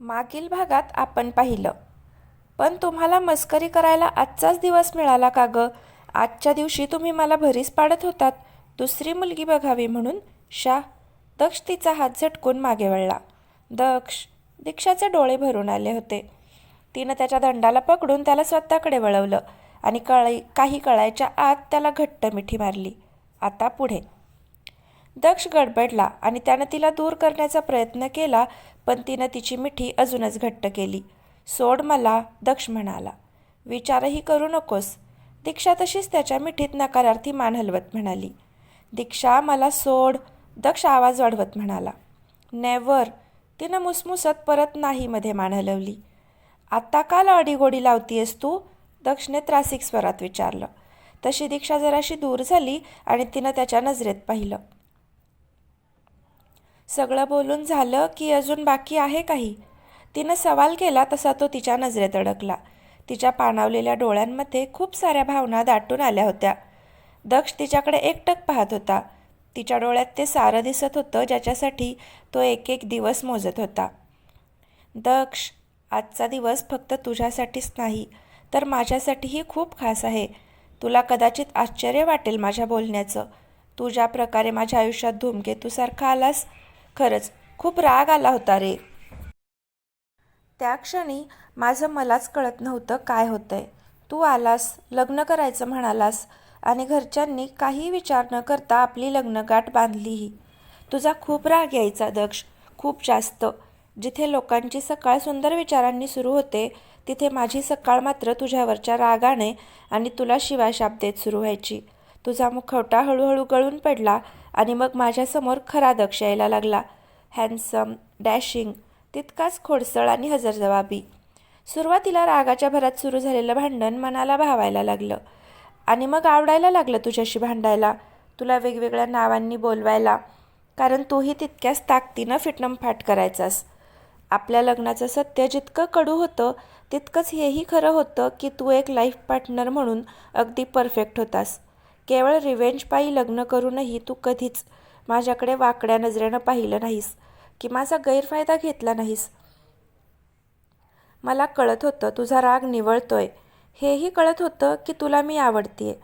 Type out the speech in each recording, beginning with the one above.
मागील भागात आपण पाहिलं, पण तुम्हाला मस्करी करायला आजचाच दिवस मिळाला का गं? आजच्या दिवशी तुम्ही मला भरीस पाडत होतात दुसरी मुलगी बघावी म्हणून. दक्ष तिचा हात झटकून मागे वळला. दक्ष. दीक्षाचे डोळे भरून आले होते. तिनं त्याच्या दंडाला पकडून त्याला स्वतःकडे वळवलं आणि काही कळायच्या आत त्याला घट्ट मिठी मारली. आता पुढे. दक्ष गडबडला आणि त्यानं तिला दूर करण्याचा प्रयत्न केला, पण तिनं तिची मिठी अजूनच घट्ट केली. सोड मला, दक्ष म्हणाला. विचारही करू नकोस. दीक्षा तशीच त्याच्या मिठीत नकारार्थी मान हलवत म्हणाली. दीक्षा, मला सोड, दक्ष आवाज वाढवत म्हणाला. नेव्हर. तिनं मुसमुसत परत नाही मध्ये मान हलवली. आता का लाडीगोडी लावतीयस तू? दक्षने त्रासिक स्वरात विचारलं. तशी दीक्षा जराशी दूर झाली आणि तिनं त्याच्या नजरेत पाहिलं. सगळं बोलून झालं की अजून बाकी आहे काही? तिनं सवाल केला तसा तो तिच्या नजरेत अडकला. तिच्या पाणावलेल्या डोळ्यांमध्ये खूप साऱ्या भावना दाटून आल्या होत्या. दक्ष तिच्याकडे एकटक पाहत होता. तिच्या डोळ्यात ते सारं दिसत होतं ज्याच्यासाठी तो एक एक दिवस मोजत होता. दक्ष, आजचा दिवस फक्त तुझ्यासाठीच नाही तर माझ्यासाठीही खूप खास आहे. तुला कदाचित आश्चर्य वाटेल माझ्या बोलण्याचं. तू ज्या प्रकारे माझ्या आयुष्यात धूमकेतूसारखा आलास, खरंच खूप राग आला होता रे. त्या क्षणी माझं मलाच कळत नव्हतं काय होतंय. तू आलास, लग्न करायचं म्हणालास आणि घरच्यांनी काही विचार न करता आपली लग्नगाठ बांधलीही. तुझा खूप राग यायचा दक्ष, खूप जास्त. जिथे लोकांची सकाळ सुंदर विचारांनी सुरू होते, तिथे माझी सकाळ मात्र तुझ्यावरच्या रागाने आणि तुला शिवाशाप देत सुरू व्हायची. तुझा मुखवटा हळूहळू गळून पडला आणि मग माझ्यासमोर खरा दक्ष यायला लागला. हँडसम, डॅशिंग, तितकाच खोडसळ आणि हजरजबाबी. सुरुवातीला रागाच्या भरात सुरू झालेलं भांडण मनाला भावायला लागलं आणि मग आवडायला लागलं तुझ्याशी भांडायला, तुला वेगवेगळ्या नावांनी बोलवायला, कारण तूही तितक्याच ताकदीनं फिटणमफाट करायचास. आपल्या लग्नाचं सत्य जितकं कडू होतं तितकंच हेही खरं होतं की तू एक लाईफ पार्टनर म्हणून अगदी परफेक्ट होतास. केवळ रिव्हेंजपायी लग्न करूनही तू कधीच माझ्याकडे वाकड्या नजरेनं पाहिलं नाहीस की माझा गैरफायदा घेतला नाहीस. मला कळत होतं तुझा राग निवळतोय, हेही कळत होतं की तुला मी आवडतीये,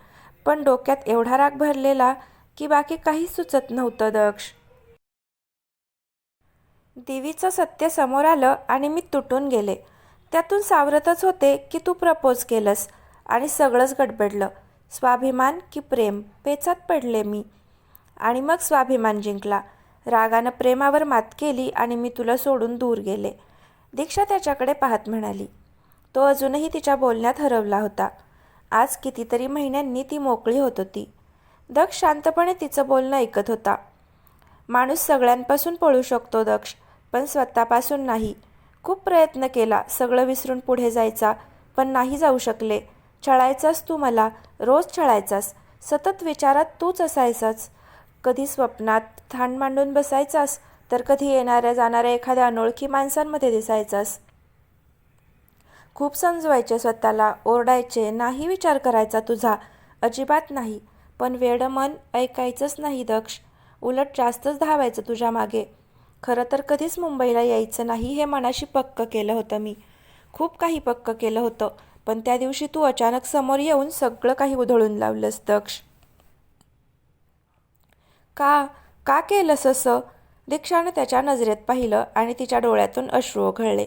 पण डोक्यात एवढा राग भरलेला की बाकी काहीच सुचत नव्हतं दक्ष. देवीचं सत्य समोर आलं आणि मी तुटून गेले. त्यातून सावरतच होते की तू प्रपोज केलंस आणि सगळंच गडबडलं. स्वाभिमान की प्रेम, पेचात पडले मी. आणि मग स्वाभिमान जिंकला. रागानं प्रेमावर मात केली आणि मी तुला सोडून दूर गेले. दीक्षा त्याच्याकडे पाहत म्हणाली. तो अजूनही तिच्या बोलण्यात हरवला होता. आज कितीतरी महिन्यांनी ती मोकळी होत होती. दक्ष शांतपणे तिचं बोलणं ऐकत होता. माणूस सगळ्यांपासून पळू शकतो दक्ष, पण स्वतःपासून नाही. खूप प्रयत्न केला सगळं विसरून पुढे जायचा, पण नाही जाऊ शकले. छळायचास तू मला, रोज छळायचास. सतत विचारात तूच असायचास. कधी स्वप्नात थान मांडून बसायचास, तर कधी येणाऱ्या जाणाऱ्या एखाद्या अनोळखी माणसांमध्ये दिसायचास. खूप समजवायचे स्वतःला, ओरडायचे, नाही विचार करायचा तुझा, अजिबात नाही. पण वेडं मन ऐकायचंच नाही दक्ष, उलट जास्तच धावायचं तुझ्या मागे. खरं तर कधीच मुंबईला यायचं नाही हे मनाशी पक्क केलं होतं मी. खूप काही पक्क केलं होतं, पण त्या दिवशी तू अचानक समोर येऊन सगळं काही उधळून लावलंस दक्ष. का का केलंस असं? दीक्षानं त्याच्या नजरेत पाहिलं आणि तिच्या डोळ्यातून अश्रू ओघळले.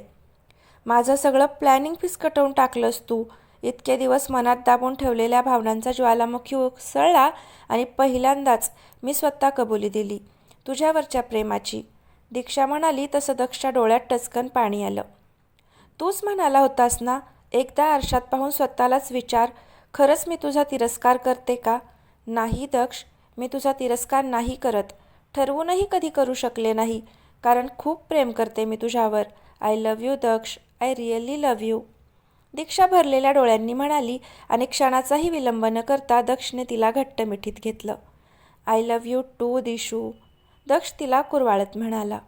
माझं सगळं प्लॅनिंग फिसकटवून टाकलंस तू. इतके दिवस मनात दाबून ठेवलेल्या भावनांचा ज्वालामुखी उसळला आणि पहिल्यांदाच मी स्वतः कबुली दिली तुझ्यावरच्या प्रेमाची. दीक्षा म्हणाली तसं दक्षच्या डोळ्यात टचकन पाणी आलं. तूच म्हणाला होतास ना, एकदा आरशात पाहून स्वतःलाच विचार, खरंच मी तुझा तिरस्कार करते का? नाही दक्ष, मी तुझा तिरस्कार नाही करत. ठरवूनही कधी करू शकले नाही, कारण खूप प्रेम करते मी तुझ्यावर. I love you Daksh, I really love you. Diksha भरलेल्या डोळ्यांनी म्हणाली आणि क्षणाचाही विलंब न करता दक्षने तिला घट्ट मिठीत घेतलं. I love you to Dishu, दक्ष तिला कुरवाळत म्हणाला.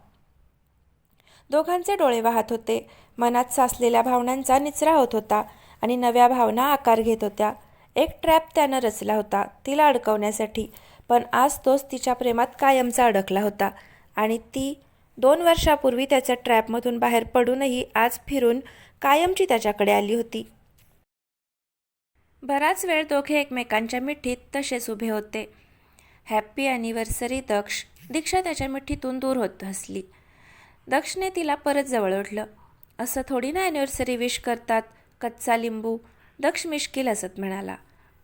दोघांचे डोळे वाहत होते. मनात साचलेल्या भावनांचा निचरा होत होता आणि नव्या भावना आकार घेत होत्या. एक ट्रॅप त्यानं रचला होता तिला अडकवण्यासाठी, पण आज तोच तिच्या प्रेमात कायमचा अडकला होता आणि ती 2 वर्षापूर्वी त्याच्या ट्रॅपमधून बाहेर पडूनही आज फिरून कायमची त्याच्याकडे आली होती. बराच वेळ दोघे एकमेकांच्या मिठीत तसेच उभे होते. हॅप्पी ॲनिव्हर्सरी दक्ष. दीक्षा त्याच्या मिठीतून दूर होत हसली. दक्षने तिला परत जवळ ओढलं. असं थोडी ना ॲनिव्हर्सरी विश करतात, कच्चा लिंबू. दक्ष मिश्किल हसत म्हणाला.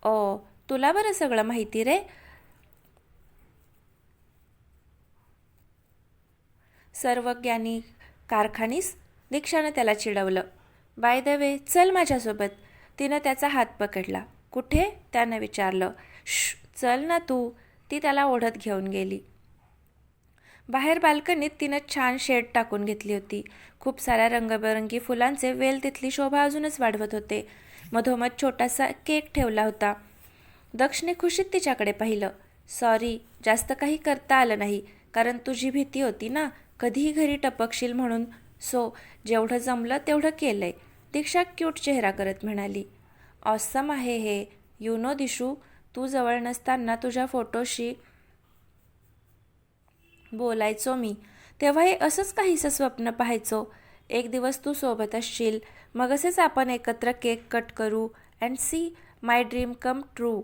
ओ, तुला बरं सगळं माहिती रे. सर्वज्ञानी कारखानीस. दीक्षानं त्याला चिडवलं. बाय द वे, चल माझ्यासोबत. तिनं त्याचा हात पकडला. कुठे? त्यानं विचारलं. श, चल ना तू. ती त्याला ओढत घेऊन गेली. बाहेर बाल्कनीत तिनं छान शेड टाकून घेतली होती. खूप साऱ्या रंगबेरंगी फुलांचे वेल तिथली शोभा अजूनच वाढवत होते. मधोमध छोटासा केक ठेवला होता. दक्षने खुशीत तिच्याकडे पाहिलं. सॉरी, जास्त काही करता आलं नाही, कारण तुझी भीती होती ना, कधीही घरी टपकशील म्हणून. सो जेवढं जमलं तेवढं केलंय. दीक्षा क्यूट चेहरा करत म्हणाली. ऑसम आहे हे. यू नो दिशू, तू जवळ नसताना तुझ्या फोटोशी बोलायचो मी, तेव्हा हे असंच काहीसं स्वप्न पाहायचो. एक दिवस तू सोबत असशील, मग असेच आपण एकत्र केक कट करू and see my dream come true.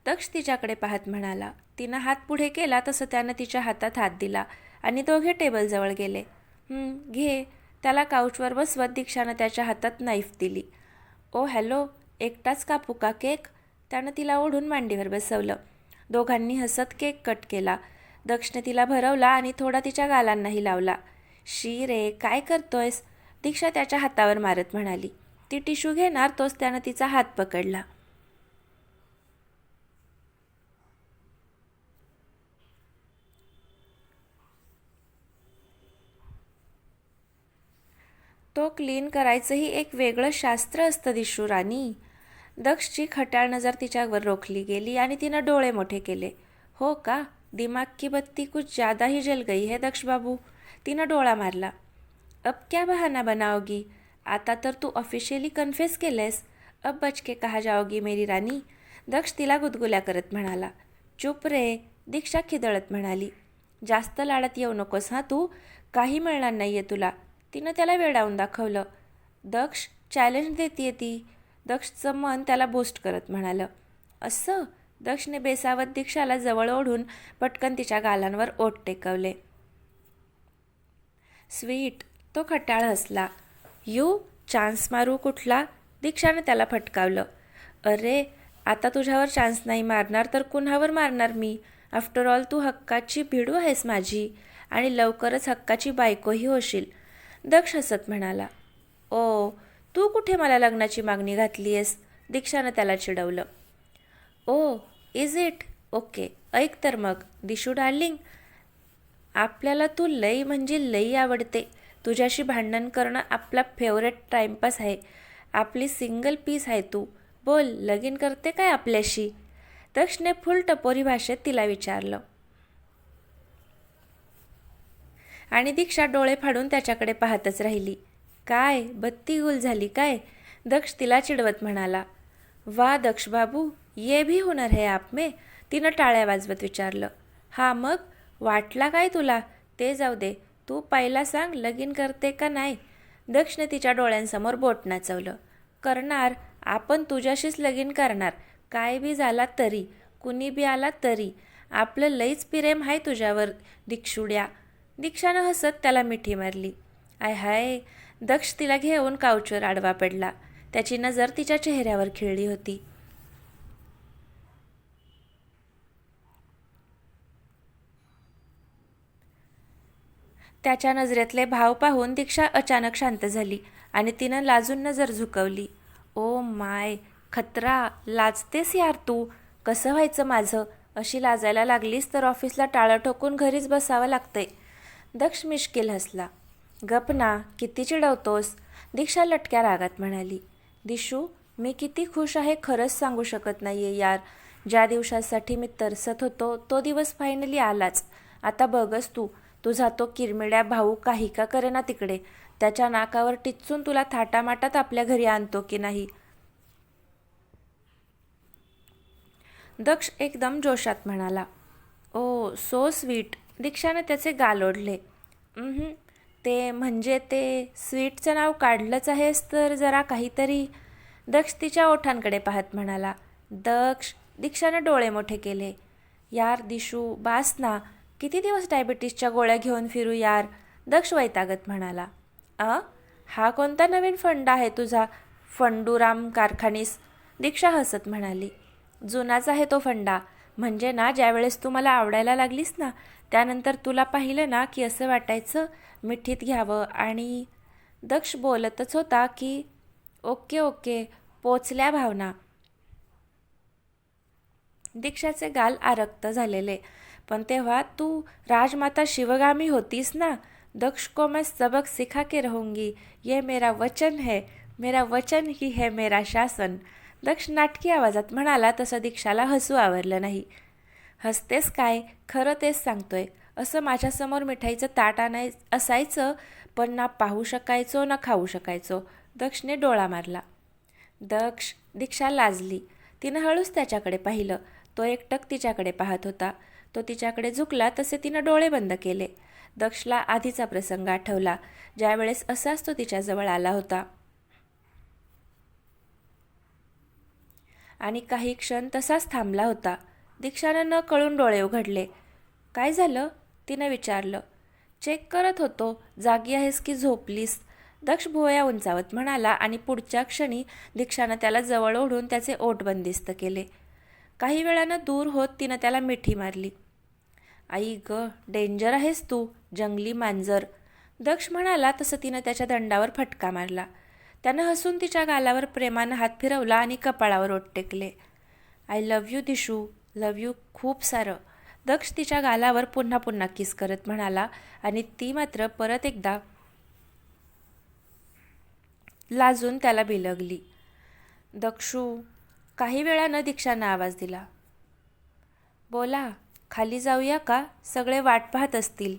Daksh तिच्याकडे पाहत म्हणाला. तिनं हात पुढे केला तसं त्यानं तिच्या हातात हात दिला आणि दोघे टेबलजवळ गेले. घे. त्याला काउचवर बसवत दीक्षानं त्याच्या हातात नाईफ दिली. ओ हॅलो, एकटाच कापू का केक? त्यानं तिला ओढून मांडीवर बसवलं. दोघांनी हसत केक कट केला. दक्षने तिला भरवला आणि थोडा तिच्या गालांनाही लावला. शी रे, काय करतोयस? दीक्षा त्याच्या हातावर मारत म्हणाली. ती टिश्यू घेणार तोच त्यानं तिचा हात पकडला. तो क्लीन करायचंही एक वेगळं शास्त्र असतं दिशू राणी. दक्षची खट्याळ नजर तिच्यावर रोखली गेली आणि तिनं डोळे मोठे केले. हो का? दिमाग की बत्ती कुछ ज़्यादा ही जल गई है दक्ष बाबू. तिनं डोळा मारला. अब क्या बहाना बनाओगी? आता तर तू ऑफिशियली कन्फेस केलेस. अब बच के कहा जाओगी मेरी रानी. दक्ष तिला गुदगुल्या करत म्हणाला. चुप रे, दीक्षा खिदळत म्हणाली. जास्त लाडत येऊ नकोस हां तू. काही मिळणार नाही आहे तुला. तिनं त्याला वेडावून दाखवलं. दक्ष, चॅलेंज देतीये ती. दक्षचं मन त्याला बूस्ट करत म्हणालं. असं? दक्षने बेसावत दीक्षाला जवळ ओढून पटकन तिच्या गालांवर ओठ टेकवले. स्वीट. तो खट्याळ हसला. यू चान्स मारू कुठला? दीक्षानं त्याला फटकावलं. अरे, आता तुझ्यावर चान्स नाही मारणार तर कुणावर मारणार मी? आफ्टर ऑल तू हक्काची भिडू आहेस माझी, आणि लवकरच हक्काची बायकोही होशील. दक्ष हसत म्हणाला. ओ, तू कुठे मला लग्नाची मागणी घातली आहेस? दीक्षानं त्याला चिडवलं. ओ, इज इट? ओके, ऐक तर मग दिशू डार्लिंग, आपल्याला तू लई म्हणजे लई आवडते. तुझ्याशी भांडण करणं आपला फेवरेट टाईमपास आहे. आपली सिंगल पीस आहे तू. बोल, लगीन करते काय आपल्याशी? दक्षने फुल टपोरी भाषेत तिला विचारलं. आणि दीक्षा डोळे फाडून त्याच्याकडे पाहतच राहिली. काय बत्ती गुल झाली काय? दक्ष तिला चिडवत म्हणाला. वा दक्ष बाबू, ये भी हुनर है आप में? तिनं टाळ्या वाजवत विचारलं. हा मग, वाटला काय तुला? ते जाऊ दे, तू पहिला सांग लगीन करते का नाही? दक्षने तिच्या डोळ्यांसमोर बोट नाचवलं. करणार, आपण तुझ्याशीच लगीन करणार. काय बी झाला तरी, कुणी बी आला तरी. आपलं लईच प्रेम आहे तुझ्यावर दीक्षुड्या. दीक्षानं हसत त्याला मिठी मारली. आय हाय. दक्ष तिला घेऊन काउचवर आडवा पडला. त्याची नजर तिच्या चेहऱ्यावर खिळली होती. त्याच्या नजरेतले भाव पाहून दीक्षा अचानक शांत झाली आणि तिनं लाजून नजर झुकवली. ओ माय, खतरा. लाजतेस यार तू. कसं व्हायचं माझं? अशी लाजायला लागलीस तर ऑफिसला टाळं ठोकून घरीच बसावं लागतंय. दक्ष मिश्किल हसला. गप ना, किती चिडवतोस? दीक्षा लटक्या रागात म्हणाली. दिशू, मी किती खुश आहे खरंच सांगू शकत नाही आहे यार. ज्या दिवसासाठी मी तरसत होतो तो दिवस फायनली आलाच. आता बघच तू, तुझा तो किरमिड्या भाऊ काही का करेना तिकडे. त्याच्या नाकावर टिच्चून तुला थाटामाटात आपल्या घरी आणतो की नाही? दक्ष एकदम जोशात म्हणाला. ओ सो स्वीट. दीक्षाने त्याचे गाल ओढले. "उम्हम, ते म्हणजे ते स्वीटचं नाव काढलंच आहेस तर जरा काहीतरी." दक्ष तिच्या ओठांकडे पाहत म्हणाला. "दक्ष." दीक्षानं डोळे मोठे केले. "यार दिशू, बास ना. किती दिवस डायबिटीसच्या गोळ्या घेऊन फिरू यार." दक्ष वैतागत म्हणाला. हा कोणता नवीन फंडा आहे तुझा, फंडूराम कारखानीस?" दीक्षा हसत म्हणाली. "जुनाच आहे तो फंडा. म्हणजे ना, ज्यावेळेस तू मला आवडायला लागलीस ना, त्यानंतर तुला पाहिलं ना की असं वाटायचं मिठीत घ्यावं आणि." दक्ष बोलतच होता की "ओके ओके." पोचल्या भावना. दीक्षाचे गाल आरक्त झालेले. "पण तेव्हा तू राजमाता शिवगामी होतीस ना." "दक्ष को मैं सबक सिखा के रहूंगी, ये मेरा वचन है. मेरा वचन ही है मेरा शासन." दक्ष नाटकी आवाजात म्हणाला. तसं दीक्षाला हसू आवरलं नाही. "हसतेस काय? खरं तेच सांगतोय. असं माझ्यासमोर मिठाईचं ताट असायचं, पण ना पाहू शकायचो ना खाऊ शकायचो." दक्षने डोळा मारला. "दक्ष." दीक्षा लाजली. तिनं हळूच त्याच्याकडे पाहिलं. तो एकटक तिच्याकडे पाहत होता. तो तिच्याकडे झुकला तसे तिनं डोळे बंद केले. दक्षला आधीचा प्रसंग आठवला, ज्यावेळेस असाच तो तिच्याजवळ आला होता. आणि काही क्षण तसाच थांबला होता. दीक्षानं न कळून डोळे उघडले. "काय झालं?" तिनं विचारलं. "चेक करत होतो, जागी आहेस की झोपलीस." दक्ष भुवया उंचावत म्हणाला आणि पुढच्या क्षणी दीक्षानं त्याला जवळ ओढून त्याचे ओठ बंदिस्त केले. काही वेळानं दूर होत तिनं त्याला मिठी मारली. "आई ग, डेंजर आहेस तू, जंगली मांजर." दक्ष म्हणाला तसं तिनं त्याच्या दंडावर फटका मारला. त्यानं हसून तिच्या गालावर प्रेमानं हात फिरवला आणि कपाळावर ओठ टेकले. "I love you Dishu, love you खूप सारं." दक्ष तिच्या गालावर पुन्हा पुन्हा किस करत म्हणाला आणि ती मात्र परत एकदा लाजून त्याला बिलगली. "दक्षू." काही वेळानं दीक्षानं आवाज दिला. "बोला, खाली जाऊया का? सगळे वाट पाहत असतील."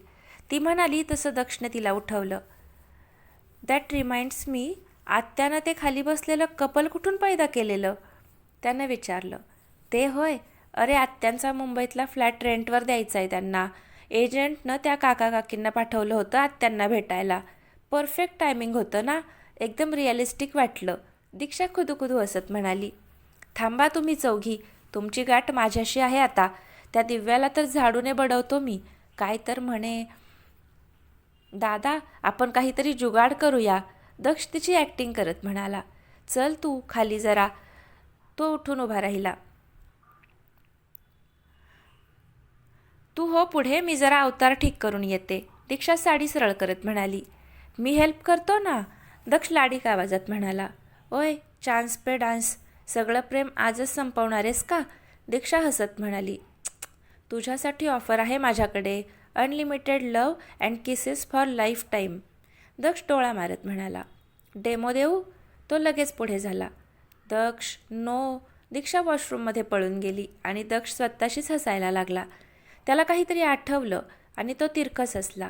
ती म्हणाली तसं दक्षने तिला उठवलं. "दॅट रिमाइंड्स मी, आत्यानं ते खाली बसलेलं कपल कुठून पैदा केलेलं?" त्यानं विचारलं. "ते होय. अरे, आत्यांचा मुंबईतला फ्लॅट रेंटवर द्यायचा आहे त्यांना. एजंटनं त्या काका काकींना पाठवलं होतं आत्यांना भेटायला. परफेक्ट टायमिंग होतं ना, एकदम रिअलिस्टिक वाटलं." दीक्षा खुदूखुदू हसत म्हणाली. "थांबा तुम्ही चौघी, तुमची गाठ माझ्याशी आहे आता. त्या दिव्याला तर झाडूने बडवतो मी. काय तर म्हणे." "दादा, आपण काहीतरी जुगाड करूया." दक्ष तिची ॲक्टिंग करत म्हणाला. "चल तू खाली जरा." तो उठून उभा राहिला. "तू हो पुढे, मी जरा अवतार ठीक करून येते." दीक्षा साडी सरळ करत म्हणाली. "मी हेल्प करतो ना." दक्ष लाडीक आवाजात म्हणाला. "ओय, चान्स पे डान्स. सगळं प्रेम आजच संपवणारेस का?" दीक्षा हसत म्हणाली. "तुझ्यासाठी ऑफर आहे माझ्याकडे. Unlimited love and kisses for lifetime." Daksh डोळा मारत म्हणाला. "डेमो देऊ?" तो लगेच पुढे झाला. "दक्ष, नो." दीक्षा वॉशरूममध्ये पळून गेली आणि दक्ष स्वतःशीच हसायला लागला. त्याला काहीतरी आठवलं आणि तो तिरकस हसला.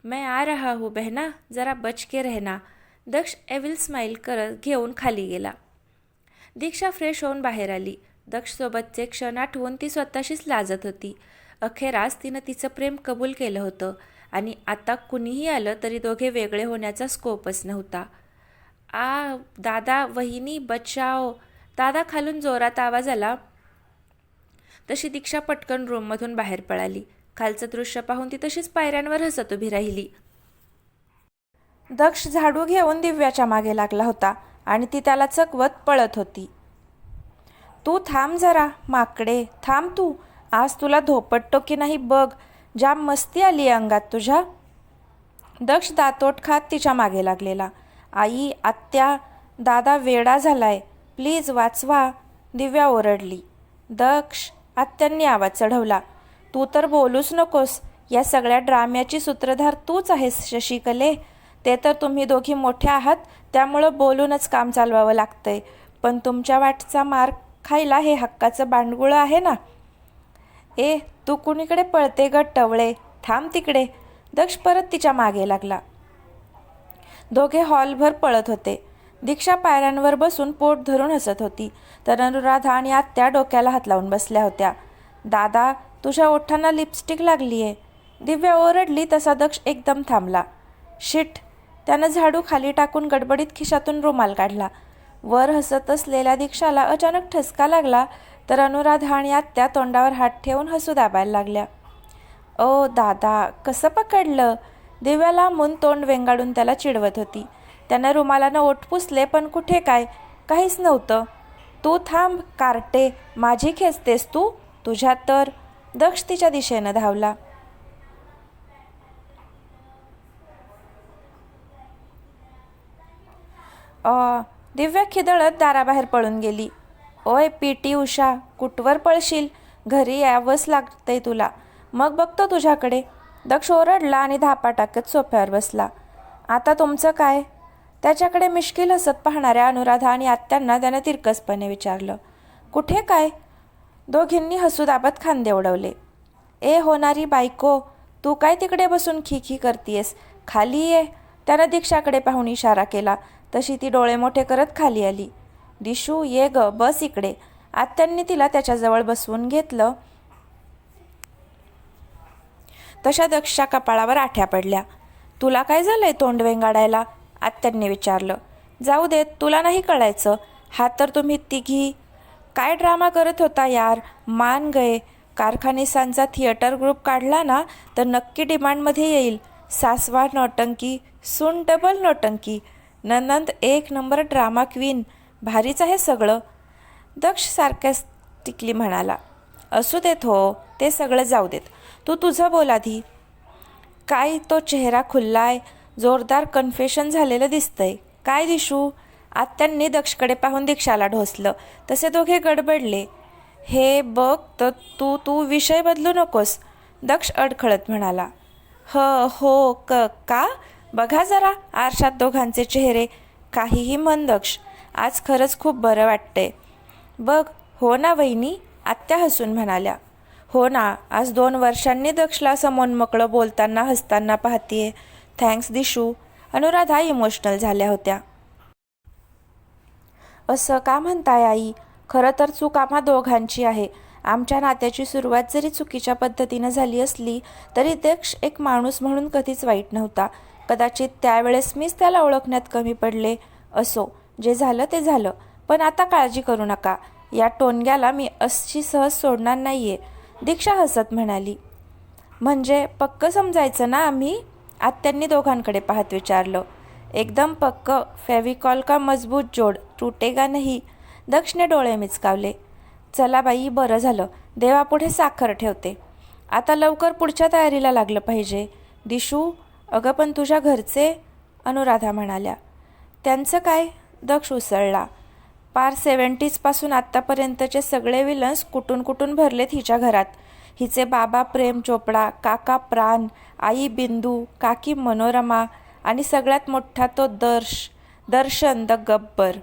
"मैं आ रहा हूँ बहना, जरा बच के रहना." दक्ष एविल स्माईल करत घेऊन खाली गेला. दीक्षा फ्रेश होऊन बाहेर आली. दक्षसोबतचे क्षण आठवून ती स्वतःशीच लाजत होती. अखेरास तिनं तिचं प्रेम कबूल केलं होतं आणि आता कुणीही आलं तरी दोघे वेगळे होण्याचा स्कोपच नव्हता. दादा, वहिनी, बचाओ." दादा खालून जोरात आवाज आला तशी दीक्षा पटकन रूममधून बाहेर पळाली. खालचं दृश्य पाहून ती तशीच पायऱ्यांवर हसत उभी राहिली. दक्ष झाडू घेऊन दिव्याच्या मागे लागला होता आणि ती त्याला चकवत पळत होती. "तू थांब जरा, माकडे, थांब तू. आज तुला धोपटतो की नाही बघ. जाम मस्ती आली अंगात तुझ्या." दक्ष दातोट खात तिच्या मागे लागलेला. "आई, आत्या, दादा वेडा झालाय, प्लीज वाचवा." दिव्या ओरडली. "दक्ष." आत्यांनी आवाज चढवला. "तू तर बोलूच नकोस. या सगळ्या ड्राम्याची सूत्रधार तूच आहेस शशिकले. ते तर तुम्ही दोघी मोठ्या आहात, त्यामुळं बोलूनच काम चालवावं लागतंय. पण तुमच्या वाटचा मार खायला हे हक्काचं बांडगुळं आहे ना." तू कुणीकडे पळते ग टवळे, थांब तिकडे." दक्ष परत तिच्या मागे लागला. दोघे हॉलभर पळत होते. दीक्षा पायऱ्यांवर बसून पोट धरून हसत होती, तर अनुराधा आणि आत्या डोक्याला हात लावून बसल्या होत्या. "दादा, तुझ्या ओठांना लिपस्टिक लागलीये." दिव्या ओरडली तसा दक्ष एकदम थांबला. शिट. त्यानं झाडू खाली टाकून गडबडीत खिशातून रुमाल काढला. वर हसत असलेल्या दीक्षाला अचानक ठसका लागला तर अनुराधा आणि आत्या तोंडावर हात ठेवून हसू दाबायला लागल्या. ओ दादा, कसं पकडलं? दिव्या लांबून तोंड वेंगाडून त्याला चिडवत होती. त्यानं रुमालानं ओठ पुसले पण कुठे काय, काहीच नव्हतं. तू थांब कार्टे, माझी खेचतेस तू? तुझ्या तर. दक्ष तिच्या दिशेनं धावला. दिव्या खिदळत दाराबाहेर पळून गेली. ओय पीटी उषा, कुठवर पळशील? घरी यावंच लागतंय तुला, मग बघतो तुझ्याकडे. दक्ष ओरडला आणि धापा टाकत सोफ्यावर बसला. आता तुमचं काय? त्याच्याकडे मिश्किल हसत पाहणाऱ्या अनुराधा आणि आत्यांना त्यानं तिरकसपणे विचारलं. कुठे काय? दोघींनी हसू दाबत खांदे उडवले. ए होणारी बायको, तू काय तिकडे बसून खी करतीयस? खाली ये. त्यानं दीक्षाकडे पाहून इशारा केला तशी ती डोळे मोठे करत खाली आली. दिशू ये ग, बस इकडे. आत्यांनी तिला त्याच्याजवळ बसवून घेतलं तशा दक्षच्या कपाळावर आठ्या पडल्या. तुला काय झालंय तोंड वेंगाडायला? आत्यांनी विचारलं. जाऊ देत, तुला नाही कळायचं. हा तर तुम्ही तिघी काय ड्रामा करत होता यार. मान गए. कारखानिसांचा थिएटर ग्रुप काढला ना तर नक्की डिमांडमध्ये येईल. सासवा नौटंकी, सून डबल नौटंकी, ननंद एक नंबर ड्रामा क्वीन. भारीच आहे सगळं. दक्ष सार्कॅस्टिकली म्हणाला. असू देत हो, ते सगळं जाऊ देत. तू तुझं बोल आधी. काय तो चेहरा खुल्लाय, जोरदार कन्फेशन झालेलं दिसतंय. काय दिशू? आत्यांनी दक्षकडे पाहून दीक्षाला ढोसलं तसे दोघे गडबडले. हे बघ तर तू विषय बदलू नकोस, दक्ष अडखळत म्हणाला. हो का? बघा जरा आरशात दोघांचे चेहरे. काहीही म्हण दक्ष, आज खरंच खूप बरं वाटतंय. बघ. हो ना वहिनी? आत्या हसून म्हणाल्या. हो ना, आज 2 वर्षांनी दक्षला समोन्मकळं बोलताना हसताना पाहतीये. थँक्स दिशू. अनुराधा इमोशनल झाल्या होत्या. असं का म्हणताय आई? खरं तर चूक आम्हा दोघांची आहे. आमच्या नात्याची सुरुवात जरी चुकीच्या पद्धतीनं झाली असली तरी दक्ष एक माणूस म्हणून कधीच वाईट नव्हता. कदाचित त्यावेळेस मीच त्याला ओळखण्यात कमी पडले. असो, जे झालं ते झालं. पण आता काळजी करू नका, या टोनग्याला मी अशी सहज सोडणार नाहीये. दीक्षा हसत म्हणाली. म्हणजे पक्क समजायचं ना आम्ही? आत्यांनी दोघांकडे पाहत विचारलं. एकदम पक्क. फेविकॉल का मजबूत जोड, तुटेगा नाही. दक्षने डोळे मिचकावले. चला बाई, बरं झालं. देवापुढे साखर ठेवते. आता लवकर पुढच्या तयारीला लागलं पाहिजे. दिशू, अगं पण तुझ्या घरचे? अनुराधा म्हणाल्या. त्यांचं काय? दक्ष उसळला. पार 70s आत्तापर्यंतचे सगळे विलन्स कुठून भरलेत हिच्या घरात. हिचे बाबा प्रेम चोपडा, काका प्राण, आई बिंदू, काकी मनोरमा आणि सगळ्यात मोठा तो दर्शन द गब्बर.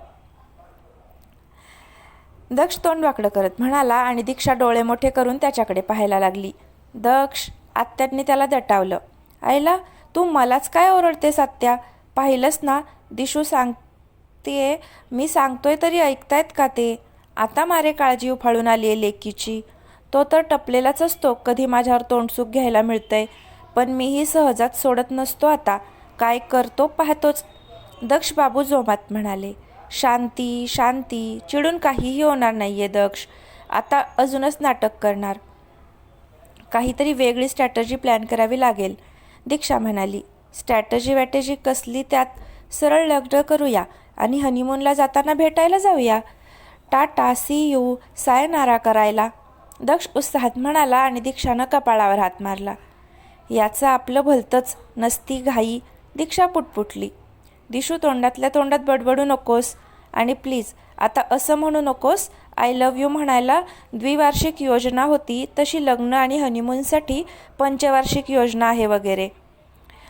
दक्ष तोंड वाकडं करत म्हणाला आणि दीक्षा डोळे मोठे करून त्याच्याकडे पाहायला लागली. दक्ष. आत्यांनी त्याला दटावलं. आईला, तू मलाच काय ओरडतेस आत्या? पाहिलंस ना, दिशू सांगतेय, मी सांगतोय तरी ऐकतायत का ते? आता मारे काळजी उफाळून आली आहे लेकीची. तो तर टपलेलाच असतो कधी माझ्यावर तोंडसुख घ्यायला मिळतंय. पण मीही सहजात सोडत नसतो आता. काय करतो पाहतोच. दक्ष बाबू जोमात म्हणाले. शांती शांती, चिडून काहीही होणार नाहीये दक्ष. आता अजूनच नाटक करणार. काहीतरी वेगळी स्ट्रॅटजी प्लॅन करावी लागेल. दीक्षा म्हणाली. स्ट्रॅटजी कसली? त्यात सरळ लग्न करूया आणि हनीमूनला जाताना भेटायला जाऊया. टाटा, सी यू, सायनारा करायला. दक्ष उत्साहात म्हणाला आणि दीक्षानं कपाळावर हात मारला. याचं आपलं भलतंच, नसती घाई. दीक्षा पुटपुटली. दिशू, तोंडातल्या तोंडात बडबडू नकोस आणि प्लीज आता असं म्हणू नकोस. आय लव्ह यू म्हणायला द्विवार्षिक योजना होती तशी लग्न आणि हनीमूनसाठी पंचवार्षिक योजना आहे वगैरे.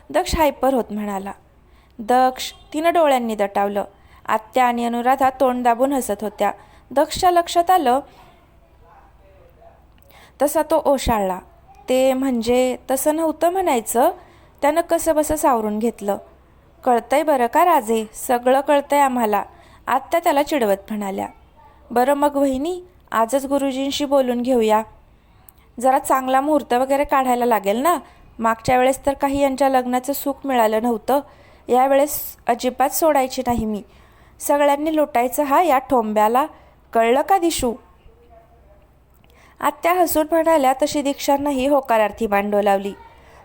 दक्ष हायपर होत म्हणाला. दक्ष. तिनं डोळ्यांनी दटावलं. आत्या आणि अनुराधा तोंड दाबून हसत होत्या. दक्षच्या लक्षात आलं तसा तो ओशाळला. ते म्हणजे तसं नव्हतं म्हणायचं. त्यानं कसं बसं सावरून घेतलं. कळतंय बरं का राजे, सगळं कळतंय आम्हाला. आत्या त्याला चिडवत म्हणाल्या. बरं मग वहिनी, आजच गुरुजींशी बोलून घेऊया. जरा चांगला मुहूर्त वगैरे काढायला लागेल ना. मागच्या वेळेस तर काही यांच्या लग्नाचं सुख मिळालं नव्हतं, यावेळेस अजिबात सोडायची नाही मी. सगळ्यांनी लुटायचं हा या ठोंब्याला, कळलं का दिशू? आत्या हसून म्हणाल्या तशी दीक्षांनाही होकारार्थी मान डोलावली.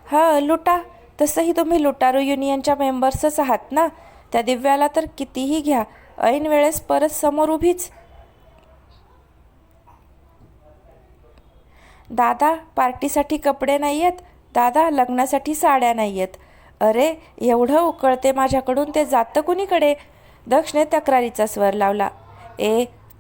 हां लुटा, तसंही तुम्ही लुटारू युनियनच्या मेंबर्सच आहात ना. त्या दिव्याला तर कितीही घ्या, ऐन वेळेस परत समोर उभीच. दादा पार्टीसाठी कपडे नाही आहेत, दादा लग्नासाठी साड्या नाही आहेत. अरे एवढं उकळते माझ्याकडून ते जातं कुणीकडे? दक्षने तक्रारीचा स्वर लावला.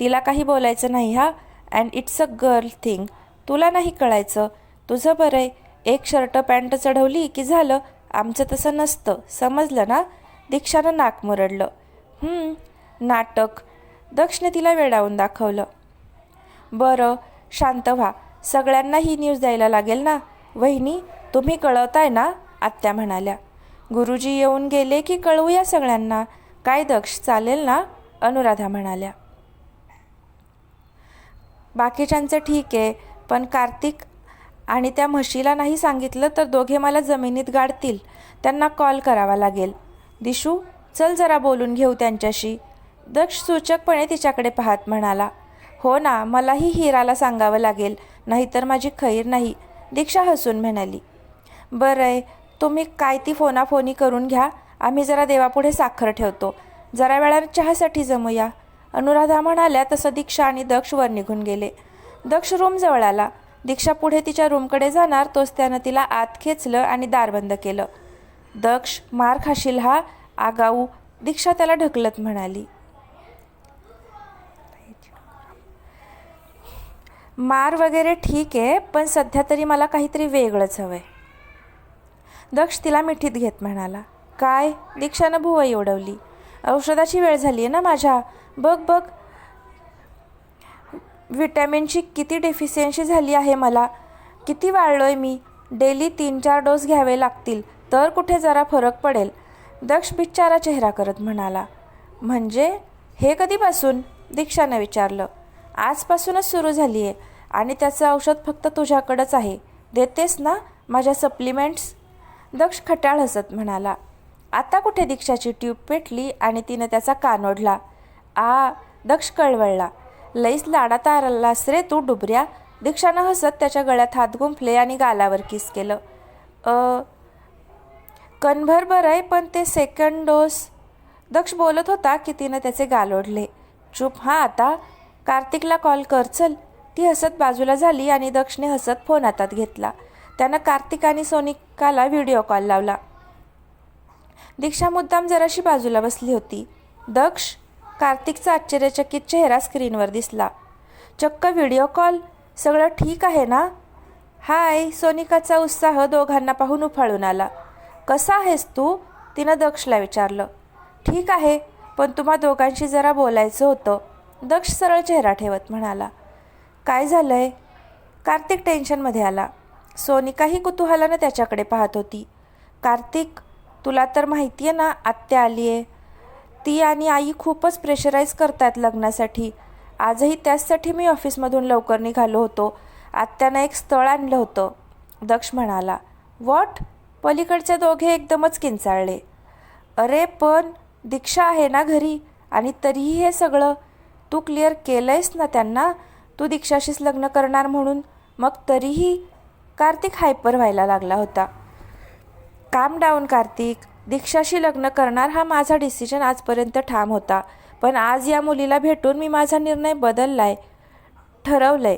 तिला काही बोलायचं नाही हा, and it's a girl thing. तुला नाही कळायचं. तुझं बरं आहे, एक शर्ट पॅन्ट चढवली की झालं. आमचं तसं नसतं, समजलं ना? दीक्षानं नाक मुरडलं. नाटक. दक्षने तिला वेडावून दाखवलं. बरं शांत व्हा, सगळ्यांना ही न्यूज द्यायला लागेल ना. वहिनी तुम्ही कळवताय ना? आत्या म्हणाल्या. गुरुजी येऊन गेले की कळवूया सगळ्यांना. काय दक्ष, चालेल ना? अनुराधा म्हणाल्या. बाकीच्यांचं ठीक आहे, पण कार्तिक आणि त्या म्हशीला नाही सांगितलं तर दोघे मला जमिनीत गाडतील. त्यांना कॉल करावा लागेल. दिशू चल जरा बोलून घेऊ त्यांच्याशी. दक्ष सूचकपणे तिच्याकडे पाहत म्हणाला. हो ना, मलाही हिराला सांगावं लागेल, नाहीतर माझी खैर नाही. दीक्षा हसून म्हणाली. बरं आहे, तुम्ही काय ती फोनाफोनी करून घ्या. आम्ही जरा देवापुढे साखर ठेवतो. जरा वेळानं चहासाठी जमूया. अनुराधा म्हणाल्या तसं दीक्षा आणि दक्ष वर निघून गेले. दक्ष रूमजवळ आला. दीक्षा पुढे तिच्या रूमकडे जाणार तोच त्यानं तिला आत खेचलं आणि दार बंद केलं. दक्ष मार खाशील हा, आगाऊ. दीक्षा त्याला ढकलत म्हणाली. मार वगैरे ठीक आहे, पण सध्या तरी मला काहीतरी वेगळंच हवंय. दक्ष तिला मिठीत घेत म्हणाला. काय? दीक्षानं भुवई उडवली. औषधाची वेळ झाली आहे ना माझ्या. बघ बघ, विटॅमिनची किती डेफिशियन्सी झाली आहे मला. किती वाढलोय मी. डेली 3-4 डोस घ्यावे लागतील तर कुठे जरा फरक पडेल. दक्ष बिचारा चेहरा करत म्हणाला. म्हणजे हे कधीपासून? दीक्षानं विचारलं. आजपासूनच सुरू झाली आहे, आणि त्याचं औषध फक्त तुझ्याकडंच आहे. देतेस ना माझ्या सप्लिमेंट्स? दक्ष खट्याळ हसत म्हणाला. आता कुठे? दीक्षाची ट्यूब पेटली आणि तिनं त्याचा कान ओढला. दक्ष कळवळला. लईच लाडात आलास रे तू डुबऱ्या. दीक्षानं हसत त्याच्या गळ्यात हात गुंफले आणि गालावर किस केलं. कणभर बरं आहे, पण ते सेकंड डोस. दक्ष बोलत होता की तिनं त्याचे गाल ओढले. चूप हां आता. कार्तिकला कॉल कर चल. ती हसत बाजूला झाली आणि दक्षने हसत फोन हातात घेतला. त्यानं कार्तिक आणि सोनिकाला व्हिडिओ कॉल लावला. दीक्षा मुद्दाम जराशी बाजूला बसली होती. दक्ष, कार्तिकचा आश्चर्यचकित चेहरा स्क्रीनवर दिसला. चक्क व्हिडिओ कॉल? सगळं ठीक आहे ना? हाय. सोनिकाचा उत्साह दोघांना पाहून उफाळून आला. कसा आहेस तू? तिनं दक्षला विचारलं. ठीक आहे, पण तुम्हा दोघांशी जरा बोलायचं होतं. दक्ष सरळ चेहरा ठेवत म्हणाला. काय झालंय? कार्तिक टेन्शनमध्ये आला. सोनिकाही कुतूहलानं त्याच्याकडे पाहत होती. कार्तिक, तुला तर माहिती आहे ना आत्या आली आहे. ती आणि आई खूपच प्रेशराईज करतात लग्नासाठी. आजही त्याचसाठी मी ऑफिसमधून लवकर निघालो होतो. आत्यानं एक स्थळ आणलं होतं. दक्ष म्हणाला. व्हॉट? पलीकडचे दोघे एकदमच किंचाळले. अरे पण दीक्षा आहे ना घरी, आणि तरीही हे सगळं. तू क्लिअर केलंयस ना त्यांना तू दीक्षाशीच लग्न करणार म्हणून? मग तरीही? कार्तिक हायपर व्हायला लागला होता. काम डाऊन कार्तिक. दीक्षाशी लग्न करणार हा माझा डिसिजन आजपर्यंत ठाम होता, पण आज या मुलीला भेटून मी माझा निर्णय बदललाय, ठरवलंय.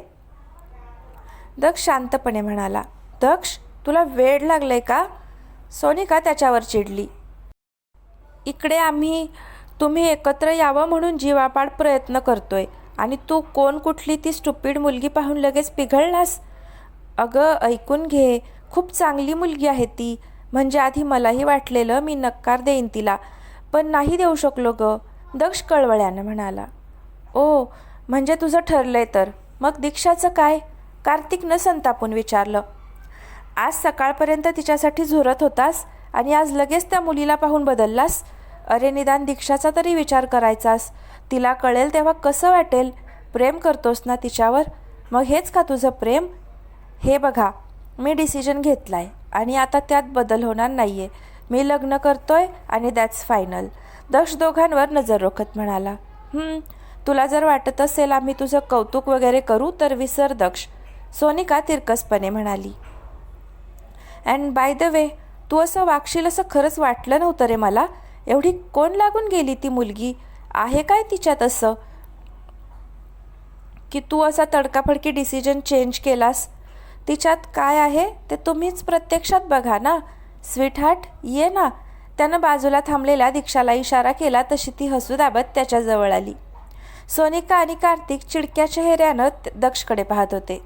दक्ष शांतपणे म्हणाला. दक्ष, तुला वेड लागलंय का? सोनिका त्याच्यावर चिडली. इकडे तुम्ही एकत्र यावं म्हणून जीवापाड प्रयत्न करतोय, आणि तू कोण कुठली ती स्टुपिड मुलगी पाहून लगेच पिघळलास? अगं ऐकून घे, खूप चांगली मुलगी आहे ती. म्हणजे आधी मलाही वाटलेलं मी नकार देईन तिला, पण नाही देऊ शकलो ग. दक्ष कळवळ्यानं म्हणाला. ओ, म्हणजे तुझं ठरलंय तर. मग दीक्षाचं काय? कार्तिकनं संतापून विचारलं. आज सकाळपर्यंत तिच्यासाठी झुरत होतास आणि आज लगेच त्या मुलीला पाहून बदललास? अरे निदान दीक्षाचा तरी विचार करायचास. तिला कळेल तेव्हा कसं वाटेल. प्रेम करतोस ना तिच्यावर? मग हेच का तुझं प्रेम? हे बघा, मी डिसिजन घेतलाय. आणि आता त्यात बदल होणार नाही आहे. मी लग्न करतोय आणि दॅट्स फायनल. दक्ष दोघांवर नजर रोखत म्हणाला. तुला जर वाटत असेल आम्ही तुझं कौतुक वगैरे करू तर विसर दक्ष, सोनिका तिरकसपणे म्हणाली. अँड बाय द वे, तू असं वागशील असं खरंच वाटलं नव्हतं रे मला. एवढी कोण लागून गेली ती मुलगी? आहे काय तिच्यात असं की तू असा तडकाफडकी डिसिजन चेंज केलास? तिच्यात काय आहे ते तुम्हीच प्रत्यक्षात बघा ना. स्वीट हार्ट, ये ना. त्यानं बाजूला थांबलेल्या दीक्षाला इशारा केला तशी ती हसू दाबत त्याच्याजवळ आली. सोनिका आणि कार्तिक चिडक्या चेहऱ्यानं दक्षकडे पाहत होते.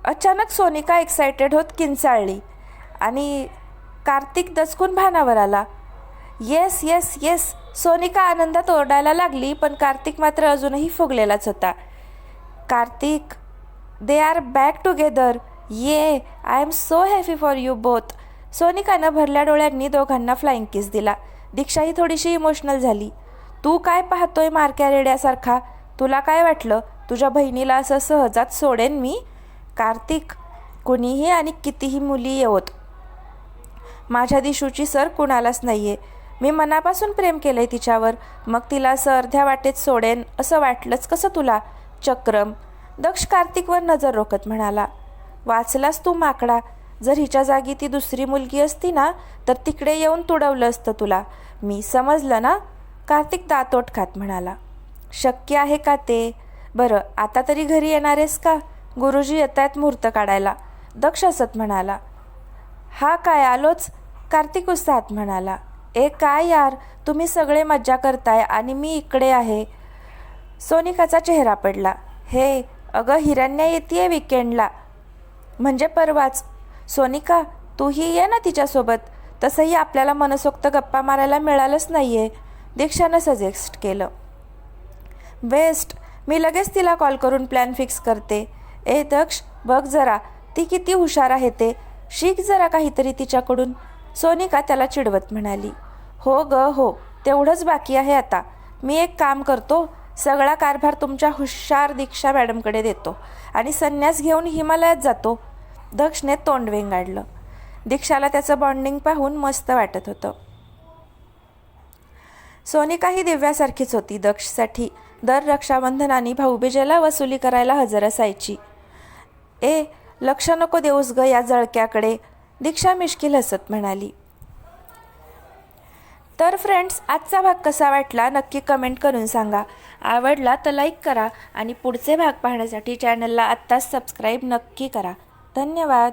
अचानक सोनिका एक्सायटेड होत किंचाळली आणि कार्तिक दचकून भानावर आला. येस येस येस, सोनिका आनंदात ओरडायला लागली, पण कार्तिक मात्र अजूनही फुगलेलाच होता. Kartik, they are back together. Yeah, I am so happy for you both. सोनिकानं भरल्या डोळ्यांनी दोघांना फ्लाइंग किस दिला. दीक्षाही थोडीशी इमोशनल झाली. तू काय पाहतोय मारक्या रेड्यासारखा? तुला काय वाटलं तुझ्या बहिणीला असं सहजात सोडेन मी? कार्तिक, कुणीही आणि कितीही मुली येवोत, माझ्या दिशूची सर कुणालाच नाही आहे. मी मनापासून प्रेम केलं आहे तिच्यावर. मग तिला असं अर्ध्या वाटेत सोडेन असं वाटलंच कसं तुला? चक्रम. दक्ष कार्तिकवर नजर रोखत म्हणाला. वाचलास तू माकडा. जर हिच्या जागी ती दुसरी मुलगी असती ना तर तिकडे येऊन तुडवलं असतं तुला मी, समजलं ना? कार्तिक दातोट खात म्हणाला. शक्य आहे का ते? बरं, आता तरी घरी येणार आहेस का? गुरुजी येत आहेत मुहूर्त काढायला, दक्ष हसत म्हणाला. हा काय, आलोच, कार्तिक उत्साहात म्हणाला. काय यार, तुम्ही सगळे मज्जा करताय आणि मी इकडे आहे. सोनिकाचा चेहरा पडला. हे अगं, हिरण्या येतीये विकेंडला, म्हणजे परवाच. सोनिका, तूही ये ना तिच्यासोबत. तसंही आपल्याला मनसोक्त गप्पा मारायला मिळालंच नाही आहे, दीक्षानं सजेस्ट केलं. बेस्ट, मी लगेच तिला कॉल करून प्लॅन फिक्स करते. दक्ष, बघ जरा ती किती हुशार आहे ते, शिक जरा काहीतरी तिच्याकडून, सोनिका त्याला चिडवत म्हणाली. हो ग हो, तेवढंच बाकी आहे आता. मी एक काम करतो, सगळा कारभार तुमच्या हुशार दीक्षा मॅडमकडे देतो आणि संन्यास घेऊन हिमालयात जातो. दक्षने तोंड वेंगाडलं. दीक्षाला त्याचं बॉन्डिंग पाहून मस्त वाटत होतं. सोनिका ही दिव्यासारखीच होती दक्षसाठी. दर रक्षाबंधनाने भाऊबीजेला वसुली करायला हजर असायची. लक्ष नको देऊस ग या जळक्याकडे, दीक्षा मिश्किल हसत म्हणाली. तर फ्रेंड्स, आजचा भाग कसा वाटला नक्की कमेंट करून सांगा. आवडला तर लाईक करा आणि पुढचे भाग पाहण्यासाठी चॅनलला आत्ताच सबस्क्राईब नक्की करा. धन्यवाद.